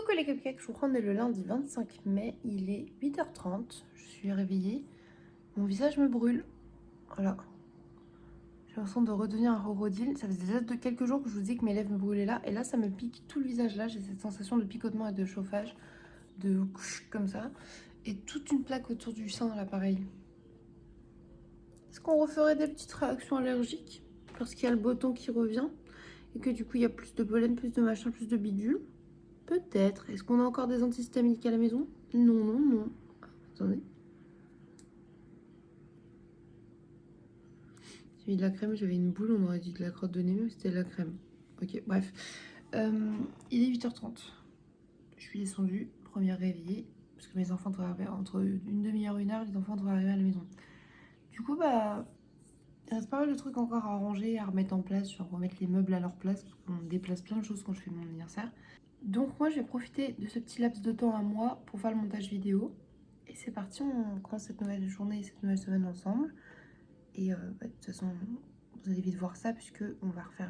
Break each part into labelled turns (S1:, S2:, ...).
S1: Coucou les cupcakes, je vous prends le lundi 25 mai, il est 8h30, je suis réveillée, mon visage me brûle, voilà. J'ai l'impression de redevenir un crocodile, ça faisait déjà quelques jours que je vous dis que mes lèvres me brûlaient là, et là ça me pique tout le visage là, j'ai cette sensation de picotement et de chauffage, de comme ça, et toute une plaque autour du sein là pareil. Est-ce qu'on referait des petites réactions allergiques parce qu'il y a le beau temps qui revient et que du coup il y a plus de pollen, plus de machin, plus de bidule? Peut-être. Est-ce qu'on a encore des antihistaminiques à la maison? Non, non, non. Attendez. J'ai mis de la crème, j'avais une boule, on aurait dit de la crotte de nez, mais c'était de la crème. Ok, bref. Il est 8h30. Je suis descendue, première réveillée, parce que mes enfants devraient arriver entre une demi-heure et une heure, les enfants devraient arriver à la maison. Du coup, bah, il reste pas mal de trucs encore à ranger, à remettre en place, genre remettre les meubles à leur place, parce qu'on déplace plein de choses quand je fais mon anniversaire. Donc moi, je vais profiter de ce petit laps de temps à moi pour faire le montage vidéo. Et c'est parti, on commence cette nouvelle journée et cette nouvelle semaine ensemble. Et de toute façon, vous allez vite voir ça puisque on va refaire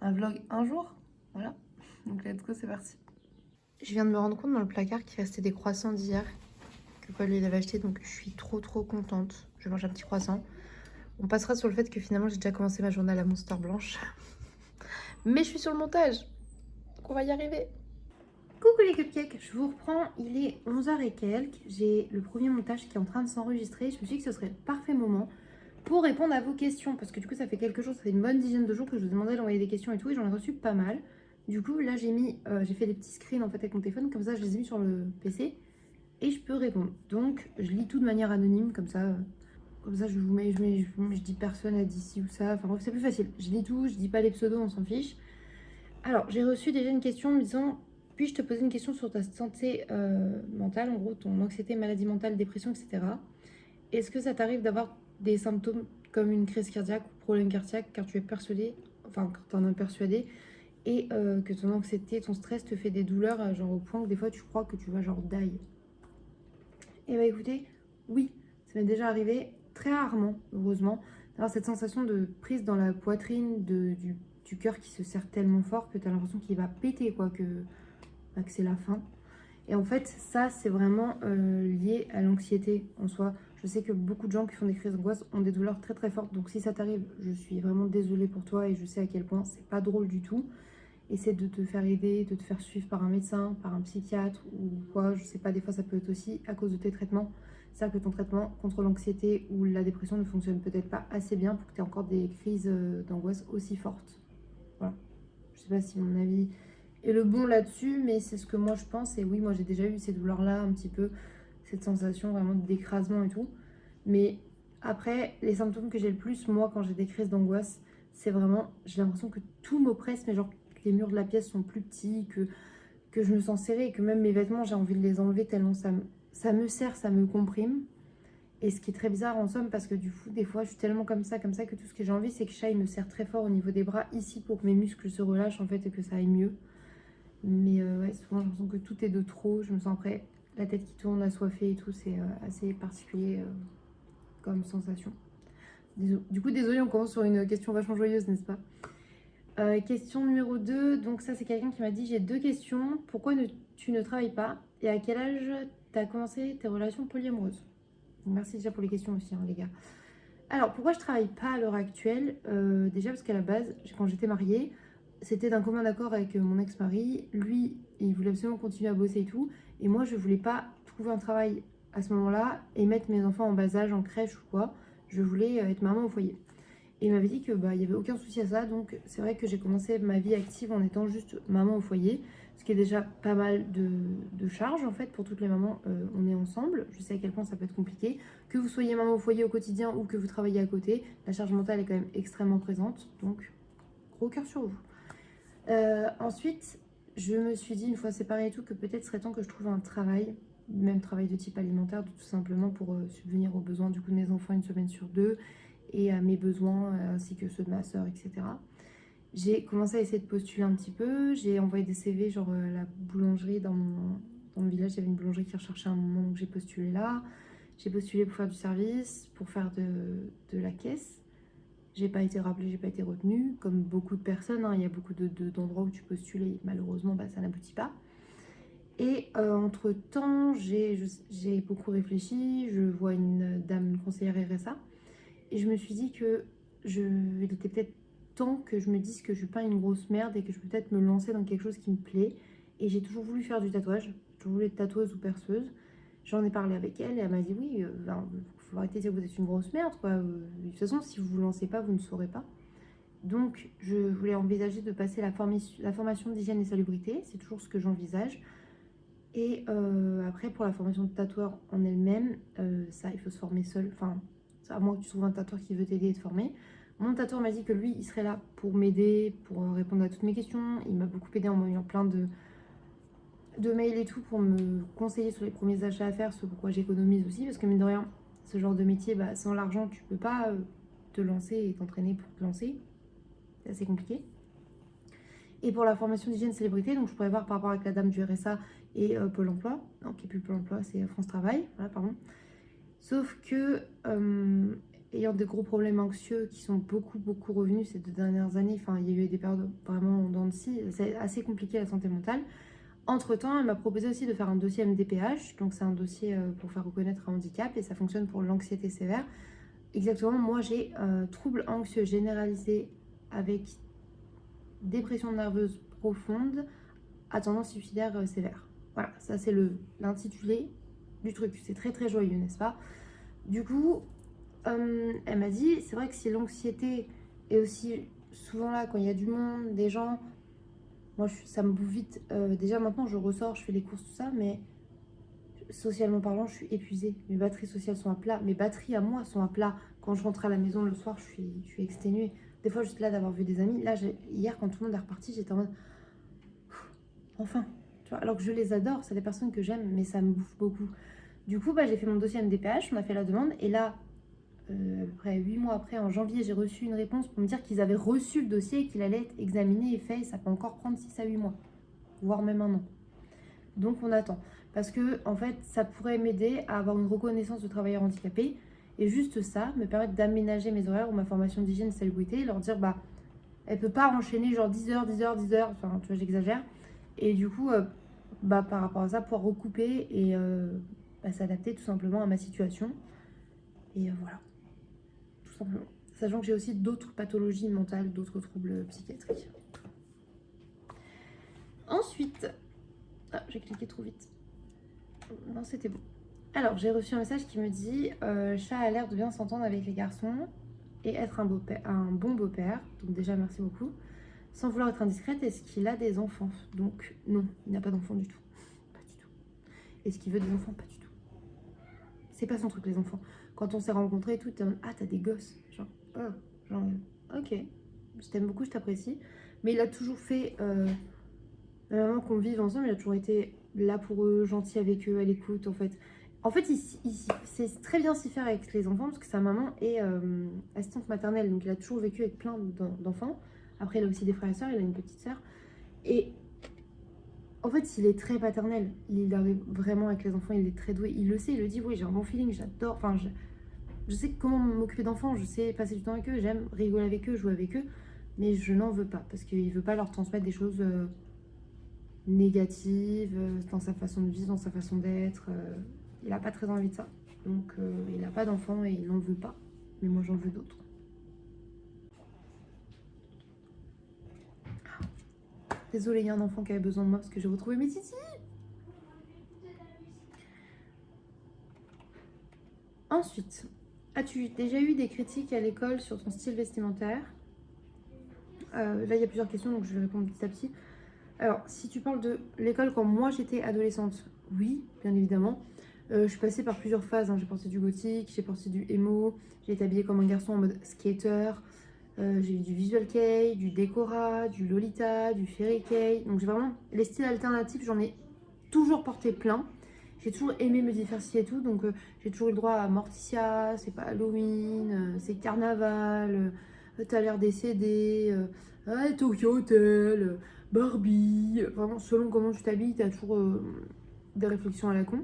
S1: un vlog un jour. Voilà, donc let's go, c'est parti. Je viens de me rendre compte dans le placard qu'il restait des croissants d'hier que Paul lui avait acheté, donc je suis trop contente. Je mange un petit croissant. On passera sur le fait que finalement j'ai déjà commencé ma journée à la Monster blanche. Mais je suis sur le montage, donc on va y arriver. Coucou les cupcakes, je vous reprends, il est 11h et quelques, j'ai le premier montage qui est en train de s'enregistrer, je me suis dit que ce serait le parfait moment pour répondre à vos questions, parce que du coup ça fait quelques jours, ça fait une bonne dizaine de jours que je vous demandais d'envoyer des questions et tout, et j'en ai reçu pas mal. Du coup là j'ai fait des petits screens en fait avec mon téléphone, comme ça je les ai mis sur le PC, et je peux répondre. Donc je lis tout de manière anonyme, comme ça je vous mets, je dis personne a dit ci ou ça, enfin bref c'est plus facile. Je lis tout, je dis pas les pseudos, on s'en fiche. Alors j'ai reçu déjà une question me disant... Puis-je te poser une question sur ta santé mentale, en gros, ton anxiété, maladie mentale, dépression, etc. Est-ce que ça t'arrive d'avoir des symptômes comme une crise cardiaque ou problème cardiaque car tu es persuadé, enfin, quand tu en es persuadé, et que ton anxiété, ton stress te fait des douleurs, genre au point que des fois tu crois que tu vas genre die? Eh bien écoutez, oui, ça m'est déjà arrivé, très rarement, heureusement, d'avoir cette sensation de prise dans la poitrine, du cœur qui se serre tellement fort que tu as l'impression qu'il va péter, quoi, que c'est la fin. Et en fait, ça, c'est vraiment lié à l'anxiété en soi. Je sais que beaucoup de gens qui font des crises d'angoisse ont des douleurs très fortes. Donc si ça t'arrive, je suis vraiment désolée pour toi et je sais à quel point c'est pas drôle du tout. Essaie de te faire aider, de te faire suivre par un médecin, par un psychiatre ou quoi. Je sais pas, des fois ça peut être aussi à cause de tes traitements. C'est-à-dire que ton traitement contre l'anxiété ou la dépression ne fonctionne peut-être pas assez bien pour que tu aies encore des crises d'angoisse aussi fortes. Voilà. Je sais pas si mon avis est le bon là-dessus, mais c'est ce que moi je pense. Et oui, moi j'ai déjà eu ces douleurs-là, un petit peu, cette sensation vraiment d'écrasement et tout. Mais après, les symptômes que j'ai le plus, moi, quand j'ai des crises d'angoisse, c'est vraiment, j'ai l'impression que tout m'oppresse, mais genre que les murs de la pièce sont plus petits, que je me sens serrée et que même mes vêtements, j'ai envie de les enlever tellement ça me serre, ça me comprime. Et ce qui est très bizarre en somme, parce que du coup, des fois, je suis tellement comme ça, que tout ce que j'ai envie, c'est que Shai me serre très fort au niveau des bras, ici, pour que mes muscles se relâchent, en fait, et que ça aille mieux. Mais ouais, souvent, j'ai l'impression que tout est de trop. Je me sens après la tête qui tourne, assoiffée et tout. C'est assez particulier comme sensation. Du coup, désolée, on commence sur une question vachement joyeuse, n'est-ce pas? Question numéro 2. Donc ça, c'est quelqu'un qui m'a dit, j'ai deux questions. Pourquoi tu ne travailles pas? Et à quel âge tu as commencé tes relations polyamoureuses? Merci déjà pour les questions aussi, hein, les gars. Alors, pourquoi je travaille pas à l'heure actuelle? Déjà parce qu'à la base, quand j'étais mariée, c'était d'un commun accord avec mon ex-mari. Lui, il voulait absolument continuer à bosser et tout. Et moi, je voulais pas trouver un travail à ce moment-là et mettre mes enfants en bas âge, en crèche ou quoi. Je voulais être maman au foyer. Et il m'avait dit que il y avait aucun souci à ça. Donc, c'est vrai que j'ai commencé ma vie active en étant juste maman au foyer. Ce qui est déjà pas mal de charges en fait pour toutes les mamans. On est ensemble. Je sais à quel point ça peut être compliqué. Que vous soyez maman au foyer au quotidien ou que vous travaillez à côté, la charge mentale est quand même extrêmement présente. Donc, gros cœur sur vous. Ensuite, je me suis dit, une fois séparée et tout, que peut-être serait temps que je trouve un travail, même travail de type alimentaire, tout simplement pour subvenir aux besoins du coup de mes enfants une semaine sur deux et à mes besoins ainsi que ceux de ma soeur, etc. J'ai commencé à essayer de postuler un petit peu. J'ai envoyé des CV, genre la boulangerie dans le village, il y avait une boulangerie qui recherchait un moment, donc j'ai postulé là. J'ai postulé pour faire du service, pour faire de la caisse. J'ai pas été rappelée, j'ai pas été retenue. Comme beaucoup de personnes, hein, il y a beaucoup d'endroits où tu postules et malheureusement, ça n'aboutit pas. Et entre-temps, j'ai beaucoup réfléchi, je vois une dame, une conseillère RSA, et je me suis dit que il était peut-être temps que je me dise que je suis pas une grosse merde et que je peux peut-être me lancer dans quelque chose qui me plaît. Et j'ai toujours voulu faire du tatouage, j'ai toujours voulu être tatoueuse ou perceuse. J'en ai parlé avec elle et elle m'a dit oui, faut arrêter de dire que vous êtes une grosse merde quoi. De toute façon, si vous vous lancez pas, vous ne saurez pas. Donc, je voulais envisager de passer la formation d'hygiène et salubrité, c'est toujours ce que j'envisage. Et après, pour la formation de tatoueur en elle-même, ça, il faut se former seul. Enfin, à moins que tu trouves un tatoueur qui veut t'aider et te former. Mon tatoueur m'a dit que lui, il serait là pour m'aider, pour répondre à toutes mes questions. Il m'a beaucoup aidé en m'envoyant plein de mails et tout pour me conseiller sur les premiers achats à faire, ce pourquoi j'économise aussi. Parce que mine de rien, ce genre de métier, bah, sans l'argent, tu peux pas te lancer et t'entraîner pour te lancer. C'est assez compliqué. Et pour la formation d'hygiène célébrité, donc je pourrais voir par rapport avec la dame du RSA et Pôle emploi. Non, qui n'est plus Pôle emploi, c'est France Travail. Voilà, pardon. Sauf que, ayant des gros problèmes anxieux qui sont beaucoup revenus ces 2 dernières années, enfin, il y a eu des périodes vraiment en dents de scie, c'est assez compliqué la santé mentale. Entre-temps, elle m'a proposé aussi de faire un dossier MDPH, donc c'est un dossier pour faire reconnaître un handicap et ça fonctionne pour l'anxiété sévère. Exactement, moi j'ai trouble anxieux généralisé avec dépression nerveuse profonde à tendance suicidaire sévère. Voilà, ça c'est l'intitulé du truc. C'est très joyeux, n'est-ce pas? Du coup, elle m'a dit, c'est vrai que si l'anxiété est aussi souvent là quand il y a du monde, des gens, moi ça me bouffe vite. Déjà maintenant je ressors, je fais les courses, tout ça, mais socialement parlant, je suis épuisée. Mes batteries sociales sont à plat. Mes batteries à moi sont à plat. Quand je rentre à la maison le soir, je suis exténuée. Des fois, juste là d'avoir vu des amis. Là, hier, quand tout le monde est reparti, j'étais en mode enfin. Tu vois, alors que je les adore, c'est des personnes que j'aime, mais ça me bouffe beaucoup. Du coup, bah, j'ai fait mon dossier MDPH, on a fait la demande. Et là, à peu près 8 mois après, en janvier, j'ai reçu une réponse pour me dire qu'ils avaient reçu le dossier et qu'il allait être examiné et fait. Et ça peut encore prendre 6 à 8 mois, voire même un an. Donc on attend. Parce que en fait, ça pourrait m'aider à avoir une reconnaissance de travailleur handicapé. Et juste ça, me permettre d'aménager mes horaires ou ma formation d'hygiène et salubrité. Et leur dire, bah, elle peut pas enchaîner genre 10 heures, 10 heures, 10 heures. Enfin, tu vois, j'exagère. Et du coup, bah, par rapport à ça, pouvoir recouper et bah, s'adapter tout simplement à ma situation. Et voilà, tout simplement. Sachant que j'ai aussi d'autres pathologies mentales, d'autres troubles psychiatriques. Ensuite, ah, j'ai cliqué trop vite. Non, c'était bon. Alors, j'ai reçu un message qui me dit Chat a l'air de bien s'entendre avec les garçons et être un bon beau-père. Donc, déjà, merci beaucoup. Sans vouloir être indiscrète, est-ce qu'il a des enfants? Donc, non, il n'a pas d'enfants du tout. Pas du tout. Est-ce qu'il veut des enfants? Pas du tout. C'est pas son truc, les enfants. Quand on s'est rencontrés et tout, t'es en mode ah, t'as des gosses. Genre, oh, genre, ok, je t'aime beaucoup, je t'apprécie. Mais il a toujours fait, vraiment qu'on vive ensemble, il a toujours été là pour eux, gentil avec eux, à l'écoute, en fait. En fait, il sait très bien s'y faire avec les enfants parce que sa maman est assistante maternelle. Donc, il a toujours vécu avec plein d'enfants. Après, il a aussi des frères et sœurs, il a une petite sœur. Et en fait, il est très paternel. Il arrive vraiment avec les enfants, il est très doué. Il le sait, il le dit, oui, j'ai un bon feeling, j'adore. Enfin, je sais comment m'occuper d'enfants, je sais passer du temps avec eux, j'aime rigoler avec eux, jouer avec eux. Mais je n'en veux pas parce qu'il ne veut pas leur transmettre des choses négatives dans sa façon de vivre, dans sa façon d'être. Il n'a pas très envie de ça. Donc, il n'a pas d'enfants et il n'en veut pas. Mais moi, j'en veux d'autres. Désolée, il y a un enfant qui avait besoin de moi parce que j'ai retrouvé mes titis. Ensuite, as-tu déjà eu des critiques à l'école sur ton style vestimentaire? Là, il y a plusieurs questions, donc je vais répondre petit à petit. Alors, si tu parles de l'école quand moi j'étais adolescente, oui, bien évidemment. Je suis passée par plusieurs phases, hein. J'ai porté du gothique, j'ai porté du emo, j'ai été habillée comme un garçon en mode skater, j'ai eu du visual kei, du décora, du lolita, du fairy kei. Donc j'ai vraiment les styles alternatifs, j'en ai toujours porté plein. J'ai toujours aimé me diversifier et tout, donc j'ai toujours eu le droit à Morticia, c'est pas Halloween, c'est Carnaval, t'as l'air décédé, Tokyo Hotel, Barbie. Vraiment, selon comment tu t'habilles, t'as toujours des réflexions à la con.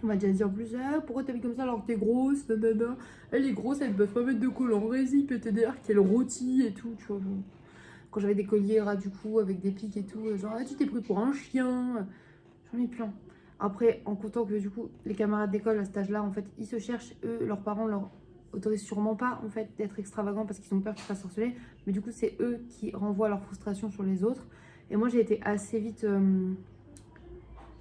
S1: On va déjà dire en plus, ah, pourquoi t'habilles comme ça alors que t'es grosse, nanana. Elle est grosse, elle ne peut pas mettre de col en résille, PTDR, qu'elle rôtit et tout, tu vois. Quand j'avais des colliers ras du cou avec des pics et tout, genre, ah, tu t'es pris pour un chien. J'en ai plein. Après, en comptant que du coup, les camarades d'école à cet âge-là, en fait, ils se cherchent, eux, leurs parents leur autorisent sûrement pas, en fait, d'être extravagants parce qu'ils ont peur qu'ils se fassent harceler. Mais du coup, c'est eux qui renvoient leur frustration sur les autres. Et moi, j'ai été assez vite...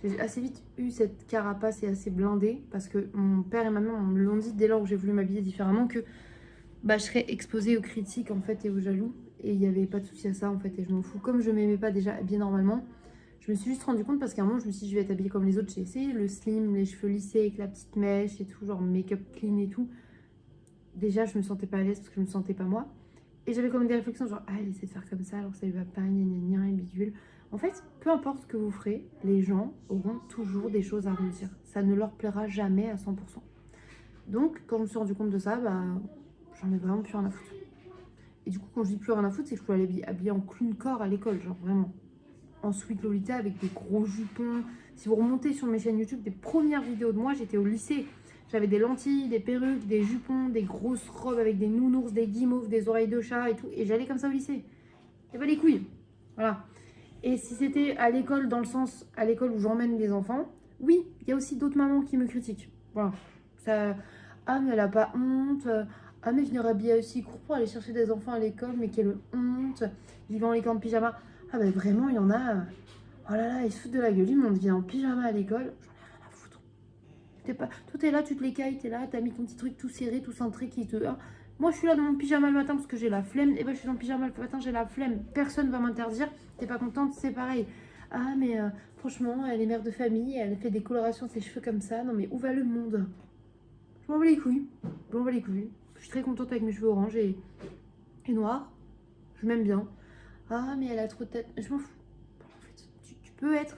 S1: j'ai assez vite eu cette carapace et assez blindée parce que mon père et ma mère me l'ont dit dès lors où j'ai voulu m'habiller différemment que bah, je serais exposée aux critiques en fait et aux jaloux. Et il n'y avait pas de souci à ça en fait et je m'en fous. Comme je m'aimais pas déjà habillée normalement, je me suis juste rendu compte parce qu'à un moment je me suis dit je vais être habillée comme les autres. J'ai essayé le slim, les cheveux lissés avec la petite mèche et tout, genre make-up clean et tout. Déjà je me sentais pas à l'aise parce que je me sentais pas moi. Et j'avais comme des réflexions genre ah elle essaie de faire comme ça alors que ça lui va pas, gna gna gna et bidule. En fait, peu importe ce que vous ferez, les gens auront toujours des choses à redire. Ça ne leur plaira jamais à 100%. Donc quand je me suis rendu compte de ça, bah j'en ai vraiment plus rien à foutre. Et du coup, quand je dis plus rien à foutre, c'est que je pouvais aller habiller en clown corps à l'école, genre vraiment. En sweat Lolita avec des gros jupons. Si vous remontez sur mes chaînes YouTube, des premières vidéos de moi, j'étais au lycée. J'avais des lentilles, des perruques, des jupons, des grosses robes avec des nounours, des guimauves, des oreilles de chat et tout. Et j'allais comme ça au lycée. Et pas les couilles. Voilà. Et si c'était à l'école, dans le sens à l'école où j'emmène des enfants, oui, il y a aussi d'autres mamans qui me critiquent. Voilà. Ça, ah, mais elle a pas honte. Ah, mais venir habiller aussi court pour aller chercher des enfants à l'école, mais quelle honte. Ils vont en les camps de pyjama. Ah, bah vraiment, il y en a. Oh là là, ils se foutent de la gueule. Du monde vient en pyjama à l'école. J'en ai rien à foutre. T'es pas... Toi, t'es là, tu te l'écailles, t'es là, t'as mis ton petit truc tout serré, tout centré qui te. Ah, moi, je suis là dans mon pyjama le matin parce que j'ai la flemme. Et ben, je suis dans le pyjama le matin, j'ai la flemme. Personne va m'interdire. T'es pas contente, c'est pareil. Ah, mais franchement, elle est mère de famille, elle fait des colorations de ses cheveux comme ça. Non, mais où va le monde? Je m'en bats les couilles. Je m'en bats les couilles. Je suis très contente avec mes cheveux orange et noirs. Je m'aime bien. Ah, mais elle a trop de tête. Je m'en fous. En fait, tu peux être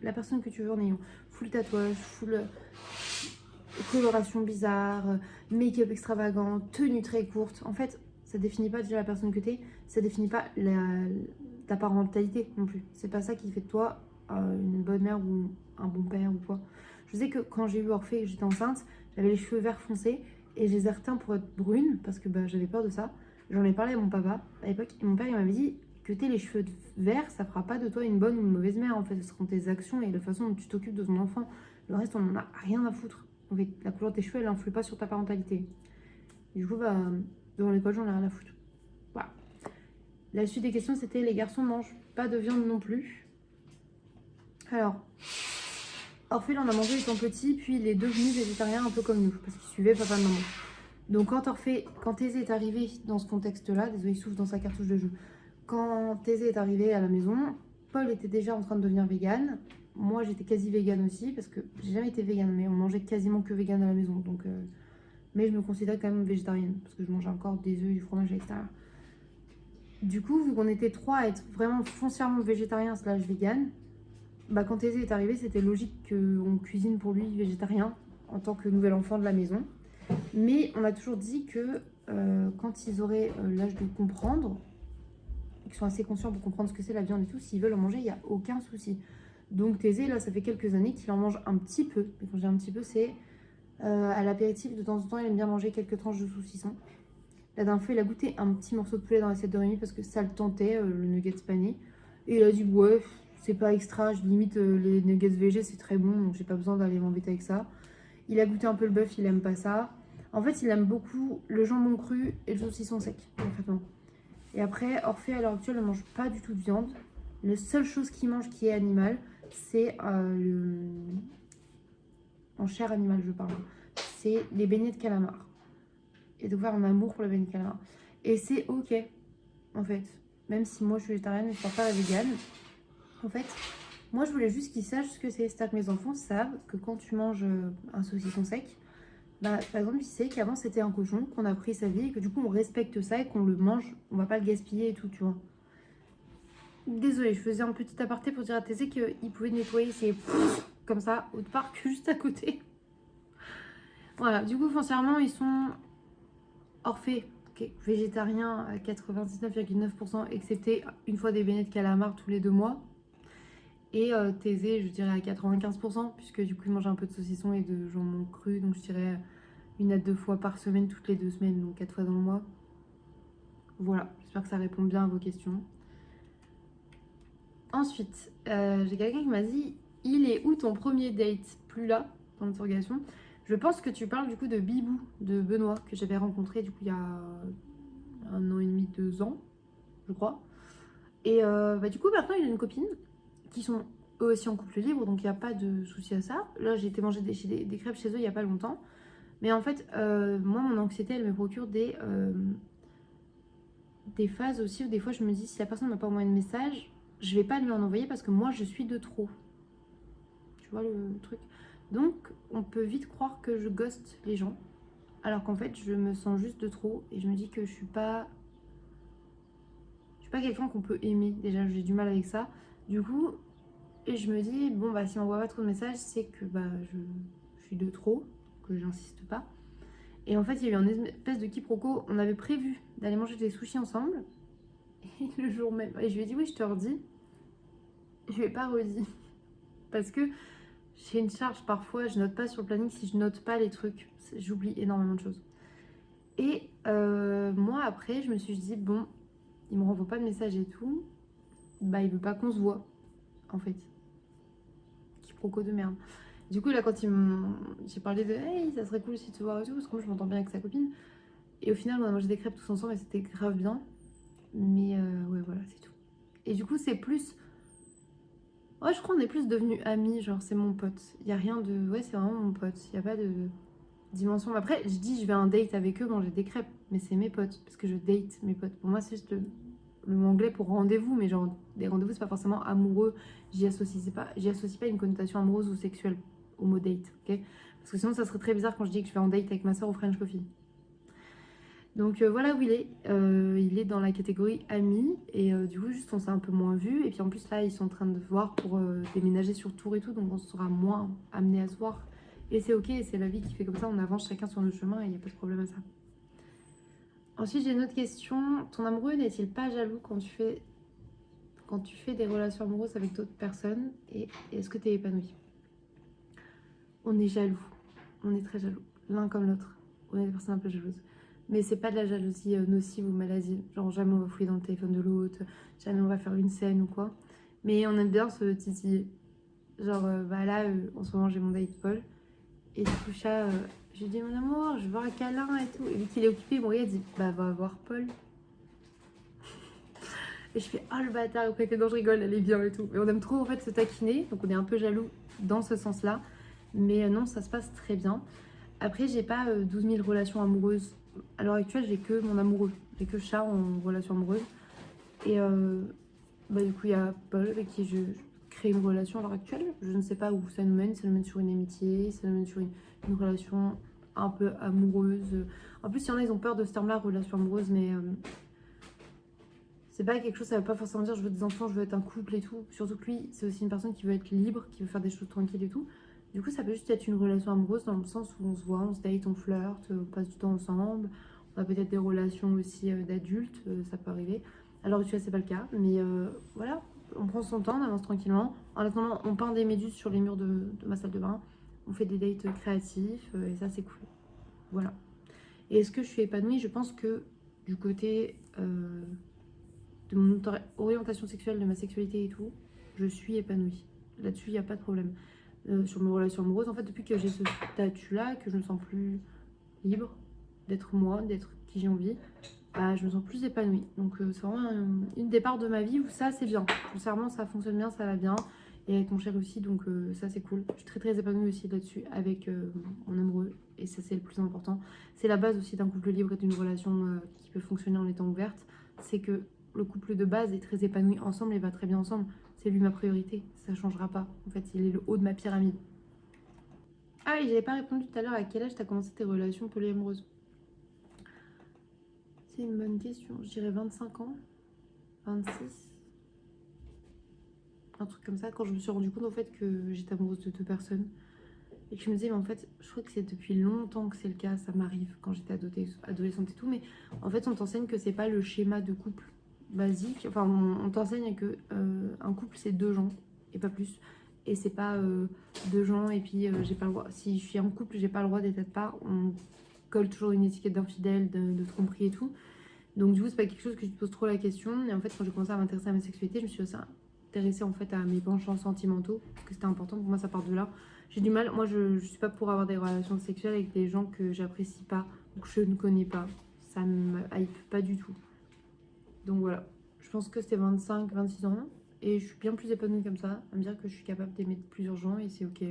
S1: la personne que tu veux en ayant full tatouage, full coloration bizarre, make-up extravagant, tenue très courte. En fait, ça définit pas déjà la personne que t'es, ça définit pas ta parentalité non plus. C'est pas ça qui fait de toi une bonne mère ou un bon père ou quoi. Je sais que quand j'ai eu Orphée et que j'étais enceinte, j'avais les cheveux verts foncés et je les ai retints pour être brune parce que bah, j'avais peur de ça. J'en ai parlé à mon papa à l'époque et mon père il m'avait dit que t'aies les cheveux verts, ça fera pas de toi une bonne ou une mauvaise mère en fait. Ce seront tes actions et la façon dont tu t'occupes de ton enfant. Le reste, on en a rien à foutre. En fait, la couleur de tes cheveux, elle n'influe pas sur ta parentalité. Du coup, bah, devant l'école, j'en ai rien à foutre. Voilà. La suite des questions, c'était les garçons mangent pas de viande non plus. Alors, Orphée, il en a mangé étant petit, puis il est devenu végétarien un peu comme nous, parce qu'il suivait papa et maman. Donc quand Thésée est arrivé dans ce contexte-là, désolé, il souffle dans sa cartouche de jeu. Quand Thésée est arrivé à la maison, Paul était déjà en train de devenir vegan. Moi, j'étais quasi vegan aussi, parce que j'ai jamais été vegan, mais on mangeait quasiment que vegan à la maison. Donc, mais je me considère quand même végétarienne, parce que je mangeais encore des œufs, du fromage à l'extérieur. Du coup, vu qu'on était trois à être vraiment foncièrement végétarien slash vegan, bah quand Thésée est arrivé, c'était logique qu'on cuisine pour lui végétarien en tant que nouvel enfant de la maison. Mais on a toujours dit que quand ils auraient l'âge de comprendre, qu'ils sont assez conscients pour comprendre ce que c'est la viande et tout, s'ils veulent en manger, il n'y a aucun souci. Donc Thésée, là, ça fait quelques années qu'il en mange un petit peu. Mais quand je dis un petit peu, c'est à l'apéritif, de temps en temps, il aime bien manger quelques tranches de saucisson. La dernière fois, il a goûté un petit morceau de poulet dans l'assiette de Rémi parce que ça le tentait, le nugget pané. Et il a dit, ouais, c'est pas extra, je limite les nuggets végé, c'est très bon, donc j'ai pas besoin d'aller m'embêter avec ça. Il a goûté un peu le bœuf, il aime pas ça. En fait, il aime beaucoup le jambon cru et le saucisson sec, concrètement. Et après, Orphée, à l'heure actuelle, ne mange pas du tout de viande. La seule chose qu'il mange qui est animale, c'est en chair animale, je parle. C'est les beignets de calamar. Et de voir un amour pour les beignets de calamar. Et c'est ok, en fait. Même si moi, je suis végétarienne, je ne pas la végane. En fait, moi, je voulais juste qu'ils sachent ce que c'est. C'est-à-dire que mes enfants savent que quand tu manges un saucisson sec, bah, par exemple, tu sais qu'avant, c'était un cochon, qu'on a pris sa vie et que du coup, on respecte ça et qu'on le mange. On va pas le gaspiller et tout, tu vois. Désolée, je faisais un petit aparté pour dire à Thésée qu'il pouvait nettoyer ses comme ça, au parc juste à côté. Voilà, du coup, foncièrement, ils sont Orphée, okay, végétarien à 99,9%, excepté une fois des beignets de calamar tous les 2 mois. Et Thésée, je dirais à 95%, puisque du coup, il mange un peu de saucisson et de jambon cru, donc je dirais 1 à 2 fois par semaine, toutes les 2 semaines, donc 4 fois dans le mois. Voilà, j'espère que ça répond bien à vos questions. Ensuite, j'ai quelqu'un qui m'a dit il est où ton premier date? Plus là, dans l'interrogation. Je pense que tu parles du coup de Bibou, de Benoît, que j'avais rencontré du coup il y a 1 an et demi, 2 ans, je crois. Et du coup maintenant il a une copine qui sont eux aussi en couple libre, donc il n'y a pas de souci à ça. Là j'ai été manger des crêpes chez eux il n'y a pas longtemps. Mais en fait, moi mon anxiété elle me procure des phases aussi où des fois je me dis si la personne ne m'a pas envoyé de message, je vais pas lui en envoyer parce que moi je suis de trop. Tu vois le truc? Donc on peut vite croire que je ghoste les gens. Alors qu'en fait je me sens juste de trop et je me dis que je suis pas quelqu'un qu'on peut aimer. Déjà j'ai du mal avec ça. Du coup, et je me dis bon bah si on m'envoie pas trop de messages, c'est que je suis de trop, que j'insiste pas. Et en fait il y a eu un espèce de quiproquo. On avait prévu d'aller manger des sushis ensemble. Et le jour même, et je lui ai dit oui je te redis. Je lui ai pas redit. Parce que j'ai une charge parfois, je note pas sur le planning si je note pas les trucs. J'oublie énormément de choses. Et moi après, je me suis dit, bon, il me renvoie pas de message et tout. Bah, il veut pas qu'on se voit, en fait. Quiproquo de merde. Du coup, là, quand j'ai parlé de, hey, ça serait cool si tu te vois et tout, parce que moi, je m'entends bien avec sa copine. Et au final, on a mangé des crêpes tous ensemble et c'était grave bien. Mais ouais, voilà, c'est tout. Et du coup, c'est plus. Ouais, je crois qu'on est plus devenus amis, genre c'est mon pote. Il y a rien de. Ouais, c'est vraiment mon pote. Il y a pas de dimension. Après, je dis je vais à un date avec eux manger des crêpes, mais c'est mes potes, parce que je date mes potes. Pour moi, c'est juste le mot anglais pour rendez-vous, mais genre des rendez-vous, c'est pas forcément amoureux. J'y associe pas une connotation amoureuse ou sexuelle au mot date, ok? Parce que sinon, ça serait très bizarre quand je dis que je vais en date avec ma soeur au French Coffee. Donc voilà où il est. Il est dans la catégorie ami et du coup juste on s'est un peu moins vu et puis en plus là ils sont en train de voir pour déménager sur Tours et tout donc on sera moins amené à se voir et c'est ok, c'est la vie qui fait comme ça, on avance chacun sur notre chemin et il n'y a pas de problème à ça. Ensuite j'ai une autre question, ton amoureux n'est-il pas jaloux quand tu fais des relations amoureuses avec d'autres personnes et est-ce que tu es épanoui? On est jaloux, on est très jaloux, l'un comme l'autre, on est des personnes un peu jalouses. Mais c'est pas de la jalousie nocive ou maladie. Genre jamais on va fouiller dans le téléphone de l'autre, jamais on va faire une scène ou quoi. Mais on aime bien se titiller. Genre bah là, en ce moment j'ai mon date Paul. Et du coup, je lui dis mon amour, je veux voir un câlin et tout. Et vu qu'il est occupé, il me regarde, il dit bah va voir Paul. Et je fais oh le bâtard, après que non je rigole, elle est bien et tout. Mais on aime trop en fait se taquiner, donc on est un peu jaloux dans ce sens-là. Mais non, ça se passe très bien. Après, j'ai pas 12 000 relations amoureuses. À l'heure actuelle, j'ai que mon amoureux. J'ai que chat en relation amoureuse. Et du coup, il y a Paul avec qui je crée une relation à l'heure actuelle. Je ne sais pas où ça nous mène. Ça nous mène sur une amitié, ça nous mène sur une relation un peu amoureuse. En plus, il y en a, ils ont peur de ce terme-là, relation amoureuse, mais c'est pas quelque chose, ça veut pas forcément dire je veux des enfants, je veux être un couple et tout. Surtout que lui, c'est aussi une personne qui veut être libre, qui veut faire des choses tranquilles et tout. Du coup, ça peut juste être une relation amoureuse dans le sens où on se voit, on se date, on flirte, on passe du temps ensemble. On a peut-être des relations aussi d'adultes, ça peut arriver. Alors tu vois, c'est pas le cas, mais voilà, on prend son temps, on avance tranquillement. En attendant, on peint des méduses sur les murs de ma salle de bain. On fait des dates créatifs et ça, c'est cool. Voilà. Et est-ce que je suis épanouie? Je pense que du côté de mon orientation sexuelle, de ma sexualité et tout, je suis épanouie. Là-dessus, il n'y a pas de problème. Sur mes relations amoureuses, en fait, depuis que j'ai ce statut-là, que je me sens plus libre d'être moi, d'être qui j'ai envie, bah, je me sens plus épanouie. Donc c'est vraiment une des parts de ma vie où ça, c'est bien. Sincèrement, ça fonctionne bien, ça va bien. Et avec mon chéri aussi, donc ça, c'est cool. Je suis très très épanouie aussi là-dessus avec mon amoureux. Et ça, c'est le plus important. C'est la base aussi d'un couple libre et d'une relation qui peut fonctionner en étant ouverte. C'est que le couple de base est très épanoui ensemble et va très bien ensemble. C'est lui ma priorité, ça changera pas. En fait, il est le haut de ma pyramide. Ah oui, j'avais pas répondu tout à l'heure à quel âge t'as commencé tes relations polyamoureuses. C'est une bonne question. Je dirais 25 ans, 26, un truc comme ça. Quand je me suis rendu compte en fait que j'étais amoureuse de deux personnes et que je me disais mais en fait je crois que c'est depuis longtemps que c'est le cas, ça m'arrive quand j'étais adolescente et tout, mais en fait on t'enseigne que c'est pas le schéma de couple basique, enfin on t'enseigne que un couple c'est deux gens et pas plus, et c'est pas deux gens et puis j'ai pas le droit, si je suis en couple j'ai pas le droit d'être de part, on colle toujours une étiquette d'infidèle, de tromperie et tout, donc du coup c'est pas quelque chose que je te pose trop la question. Et en fait quand j'ai commencé à m'intéresser à ma sexualité je me suis dit ça, m'intéresser en fait à mes penchants sentimentaux, parce que c'était important pour moi, ça part de là. J'ai du mal, moi je suis pas pour avoir des relations sexuelles avec des gens que j'apprécie pas ou que je ne connais pas. Ça me hype pas du tout. Donc voilà, je pense que c'était 25-26 ans et je suis bien plus épanouie comme ça, à me dire que je suis capable d'aimer plusieurs gens et c'est ok.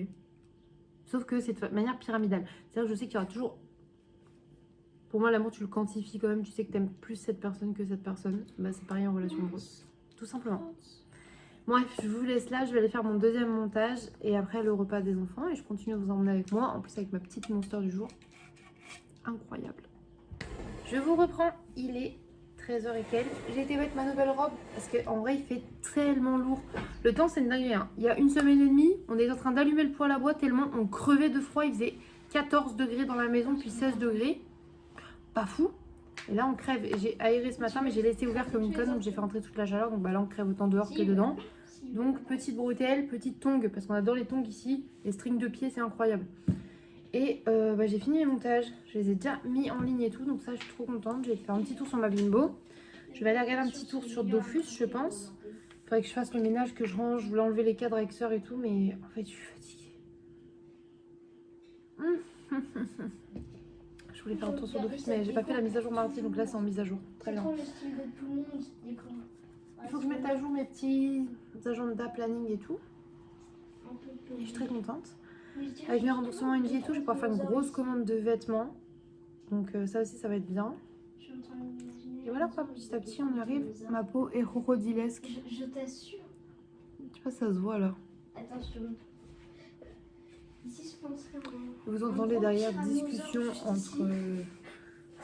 S1: Sauf que c'est de manière pyramidale. C'est-à-dire que je sais qu'il y aura toujours... Pour moi, l'amour, tu le quantifies quand même. Tu sais que t'aimes plus cette personne que cette personne. Bah, c'est pareil en relation amoureuse. Tout simplement. Bref, je vous laisse là. Je vais aller faire mon deuxième montage. Et après, le repas des enfants. Et je continue à vous emmener avec moi. En plus, avec ma petite monster du jour. Incroyable. Je vous reprends. Il est 13h et quelques. J'ai été mettre ma nouvelle robe. Parce qu'en vrai, il fait tellement lourd. Le temps, c'est une dinguerie. Hein. Il y a 1 semaine et demie, on est en train d'allumer le poêle à bois tellement on crevait de froid. Il faisait 14 degrés dans la maison, puis 16 degrés. Pas fou. Et là on crève. Et j'ai aéré ce matin mais j'ai laissé ouvert comme une conne, donc j'ai fait rentrer toute la chaleur. Donc bah là on crève autant dehors que dedans. Donc petite bretelle, petite tongue, parce qu'on adore les tongs ici. Les strings de pied, c'est incroyable. Et bah, j'ai fini les montages. Je les ai déjà mis en ligne et tout, donc ça je suis trop contente. J'ai fait un petit tour sur ma Bimbo. Je vais aller regarder un petit tour sur Dofus, je pense. Faudrait que je fasse le ménage, que je range. Je voulais enlever les cadres avec sœur et tout, mais en fait je suis fatiguée. Je voulais faire un tour sur Dofus, mais j'ai pas fait la mise à jour mardi, donc là c'est en mise à jour. Très bien. Il faut que je mette à jour mes petits agendas planning et tout. Et je suis très contente. Avec mes remboursements Envie et tout, je vais pouvoir faire une grosse commande de vêtements. Donc ça aussi, ça va être bien. Et voilà quoi, petit à petit on y arrive. Ma peau est crocodilesque.
S2: Je t'assure.
S1: Je sais pas si ça se voit là.
S2: Attention. Ici, je penserais
S1: Vous entendez derrière discussion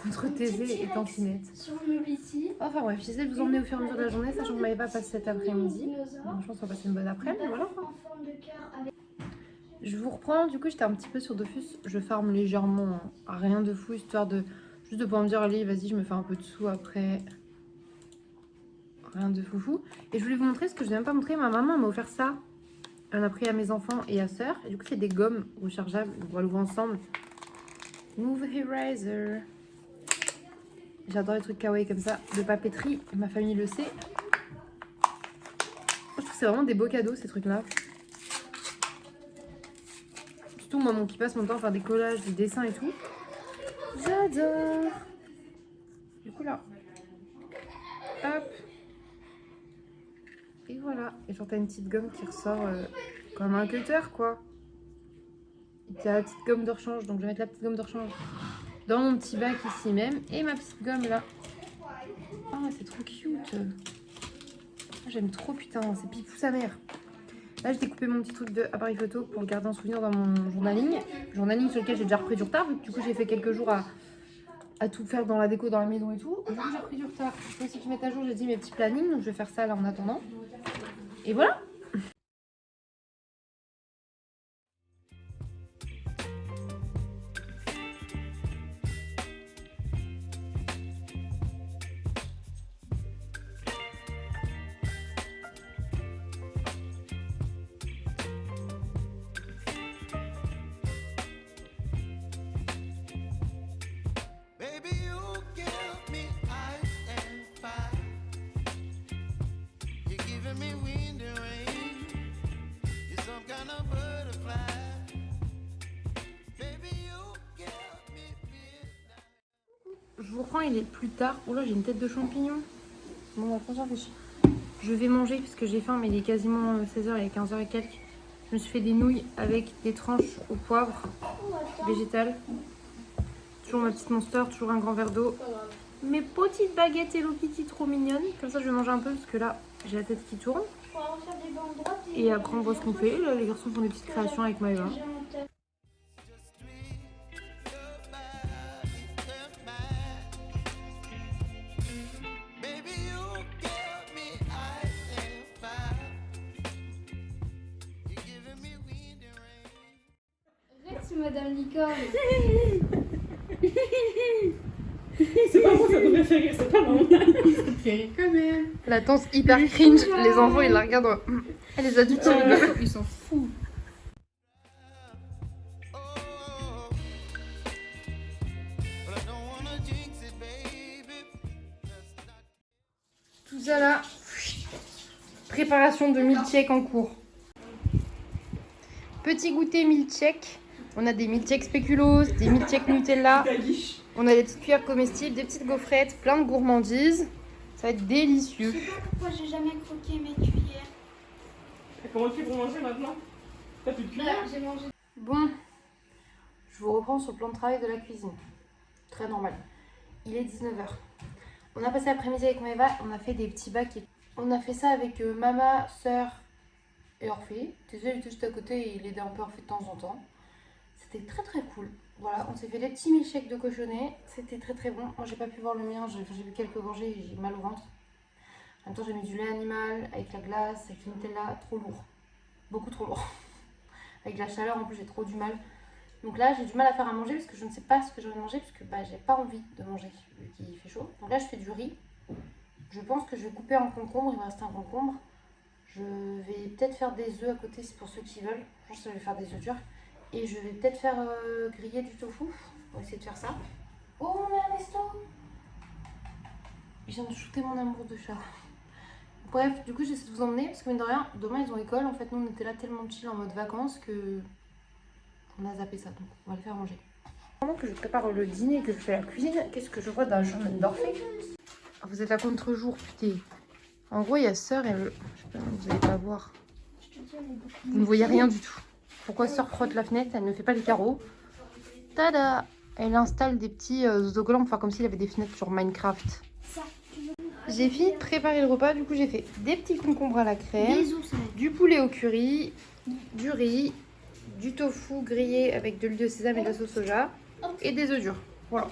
S1: entre Thésée et Tantinette.
S2: Sur le meuble ici.
S1: Enfin bref, j'essaie de vous emmener au fur et à mesure de la journée, sachant que vous m'avez pas passé cet après-midi. Donc je pense qu'on va passer une bonne après-midi, voilà quoi. Je vous reprends, du coup j'étais un petit peu sur Dofus. Je farme légèrement, hein. Rien de fou, histoire de juste de pouvoir me dire allez vas-y je me fais un peu de sous après. Rien de foufou. Et je voulais vous montrer ce que je n'ai même pas montré. Ma maman m'a offert ça. Elle en a pris à mes enfants et à sœur. Et du coup c'est des gommes rechargeables, on va l'ouvrir ensemble. Move Eraser. J'adore les trucs kawaii comme ça, de papeterie, ma famille le sait. Je trouve que c'est vraiment des beaux cadeaux ces trucs là. Surtout moi qui passe mon temps à faire des collages, des dessins et tout. J'adore. Du coup là, hop. Et voilà, et genre t'as une petite gomme qui ressort comme un cutter quoi. Et t'as la petite gomme de rechange, donc je vais mettre la petite gomme de rechange dans mon petit bac ici même. Et ma petite gomme là. Oh c'est trop cute. J'aime trop putain, c'est pipou sa mère. Là j'ai découpé mon petit truc de appareil photo pour le garder en souvenir dans mon journaling. Journaling sur lequel j'ai déjà repris du retard. Du coup j'ai fait quelques jours à tout faire dans la déco dans la maison et tout. Du coup j'ai repris du retard. Il faut aussi que je mette à jour, j'ai dit mes petits plannings. Donc je vais faire ça là en attendant. Et voilà. Je vous reprends, il est plus tard. Oh là, j'ai une tête de champignon. Bon, franchement, je vais manger parce que j'ai faim, mais il est quasiment 16h, il est 15h et quelques. Je me suis fait des nouilles avec des tranches au poivre végétales. Toujours ma petite monster, toujours un grand verre d'eau. Mes petites baguettes Hello Kitty trop mignonnes. Comme ça, je vais manger un peu parce que là, j'ai la tête qui tourne. Et après, on voit ce qu'on fait. Là, les garçons font des petites créations avec Maëva.
S2: Madame Licorne.
S3: C'est pas moi, ça devrait faire rire, c'est pas normal. Ça te fait rire quand même.
S1: La danse hyper cringe, les enfants ils la regardent. Et les adultes ils rigolent.
S3: Ils s'en foutent.
S1: Tout ça là, Préparation de milkshake en cours. Petit goûter milkshake. On a des milkshakes spéculoos, des milkshakes Nutella. On a des petites cuillères comestibles, des petites gaufrettes, plein de gourmandises. Ça va être délicieux.
S2: Je sais pas pourquoi j'ai jamais croqué mes cuillères.
S3: Et comment tu fais pour manger maintenant? T'as plus de cuillère?
S2: J'ai mangé.
S1: Bon, je vous reprends sur le plan de travail de la cuisine. Très normal. Il est 19h. On a passé l'après-midi avec Maëva, on a fait des petits bacs. On a fait ça avec Mama, Sœur et Orphée. Désolé, il était juste à côté et il aidait un peu Orphée de temps en temps. C'était très très cool. Voilà, on s'est fait des petits milkshakes de cochonnet. C'était très très bon. Moi j'ai pas pu voir le mien, j'ai vu quelques gorgées et j'ai mal au ventre. En même temps j'ai mis du lait animal avec la glace, avec le Nutella, trop lourd. Beaucoup trop lourd. Avec la chaleur en plus j'ai trop du mal. Donc là j'ai du mal à faire à manger parce que je ne sais pas ce que j'ai envie de manger parce que j'ai pas envie de manger vu qu'il fait chaud. Donc là je fais du riz. Je pense que je vais couper un concombre, il me reste un concombre. Je vais peut-être faire des œufs à côté, c'est pour ceux qui veulent. Je pense que je vais faire des œufs durs. Et je vais peut-être faire griller du tofu. On va essayer de faire ça. Oh mon Ernesto! Je viens de shooter mon amour de chat. Bref, du coup j'essaie de vous emmener parce que mine de rien, demain ils ont école. En fait nous on était là tellement chill en mode vacances que on a zappé ça. Donc on va les faire manger. Pendant que je prépare le dîner et que je fais la cuisine, qu'est-ce que je vois dans la journée d'Orphée? Vous êtes à contre-jour, putain. En gros il y a Sœur et le... Je sais pas, vous n'allez pas voir. Vous ne voyez rien du tout. Pourquoi Sœur frotte la fenêtre? Elle ne fait pas les carreaux. Tada! Elle installe des petits autocollants pour faire comme s'il y avait des fenêtres sur Minecraft. J'ai fini de préparer le repas. Du coup, j'ai fait des petits concombres à la crème, du poulet au curry, du riz, du tofu grillé avec de l'huile de sésame et de la sauce soja et des œufs durs. Voilà.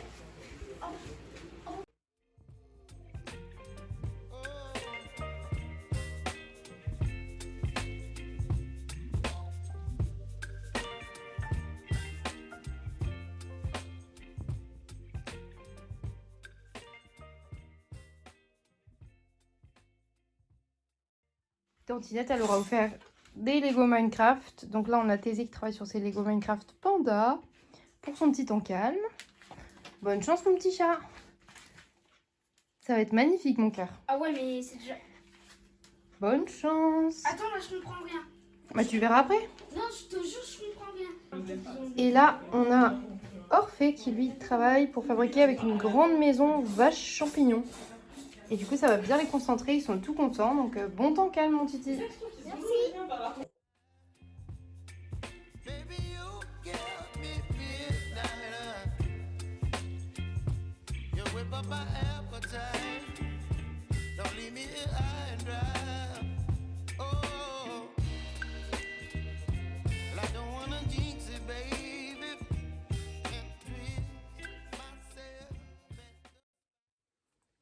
S1: Tantinette, elle aura offert des Lego Minecraft. Donc là, on a Thésée qui travaille sur ses Lego Minecraft Panda pour son petit temps calme. Bonne chance, mon petit chat. Ça va être magnifique, mon cœur.
S2: Ah ouais, mais c'est déjà.
S1: Bonne chance.
S2: Attends, là, je comprends rien.
S1: Bah, tu verras après.
S2: Non, je te jure, je comprends rien.
S1: Et là, on a Orphée qui, lui, travaille pour fabriquer avec une grande maison vache champignon. Et du coup, ça va bien les concentrer. Ils sont tout contents. Donc, bon temps calme, mon titi.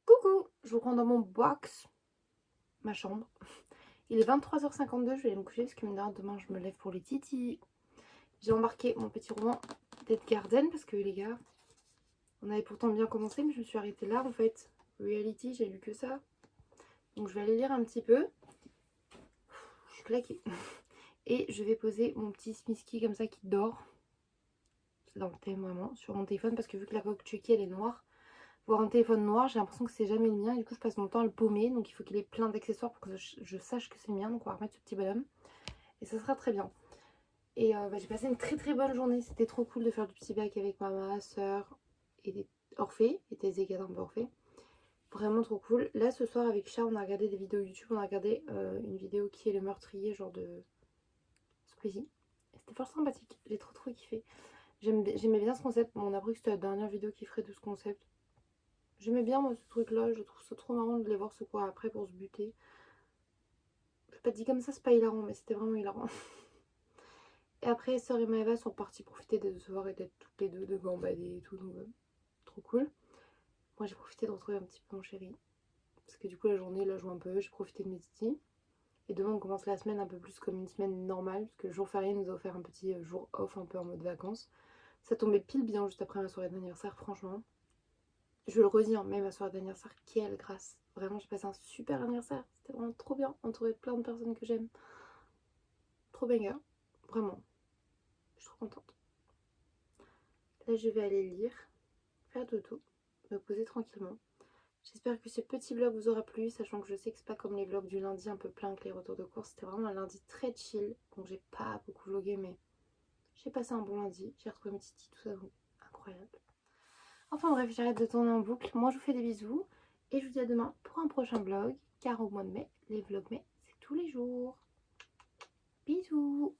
S1: Coucou, je vous prends dans mon box, ma chambre. Il est 23h52, je vais aller me coucher parce que demain je me lève pour les titis. J'ai embarqué mon petit roman Dead Garden parce que les gars, on avait pourtant bien commencé mais je me suis arrêtée là en fait. Reality, j'ai lu que ça. Donc je vais aller lire un petit peu. Je suis claquée. Et je vais poser mon petit Smisky comme ça qui dort. C'est dans le thème vraiment, sur mon téléphone parce que vu que la coque Chucky elle est noire, voir un téléphone noir, j'ai l'impression que c'est jamais le mien. Et du coup je passe mon temps à le paumer. Donc il faut qu'il ait plein d'accessoires pour que je sache que c'est le mien. Donc on va remettre ce petit bonhomme. Et ça sera très bien. Et j'ai passé une très très bonne journée. C'était trop cool de faire du petit bac avec ma soeur et des Orphée. Et des égards un peu Orphée. Vraiment trop cool. Là ce soir avec Chat on a regardé des vidéos YouTube. On a regardé une vidéo qui est le meurtrier genre de Squeezie. C'était fort sympathique. J'ai trop kiffé. J'aimais bien ce concept. Bon, on a appris que c'était la dernière vidéo qui ferait de ce concept. J'aimais bien moi ce truc là. Je trouve ça trop marrant de les voir se courir après pour se buter. Je pas dit comme ça, c'est pas hilarant, mais c'était vraiment hilarant. Et après, Sœur et Maëva sont partis profiter des deux soirs et d'être toutes les deux, de gambader et tout. Donc, trop cool. Moi, j'ai profité de retrouver un petit peu mon chéri. Parce que du coup, la journée, là, je joue un peu. J'ai profité de mes titis. Et demain, on commence la semaine un peu plus comme une semaine normale. Parce que le jour férié nous a offert un petit jour off un peu en mode vacances. Ça tombait pile bien juste après ma soirée d'anniversaire, franchement. Je le redis, hein, mais ma soirée d'anniversaire, quelle grâce. Vraiment, j'ai passé un super anniversaire. C'était vraiment trop bien, entouré de plein de personnes que j'aime. Trop banger, vraiment. Je suis trop contente. Là, je vais aller lire, faire dodo, me poser tranquillement. J'espère que ce petit vlog vous aura plu, sachant que je sais que c'est pas comme les vlogs du lundi un peu plein avec les retours de course. C'était vraiment un lundi très chill, donc j'ai pas beaucoup vlogué, mais j'ai passé un bon lundi. J'ai retrouvé mes titis, tout ça, donc incroyable. Enfin bref, j'arrête de tourner en boucle. Moi, je vous fais des bisous et je vous dis à demain pour un prochain vlog, car au mois de mai, les vlogs mai, c'est tous les jours. Bisous.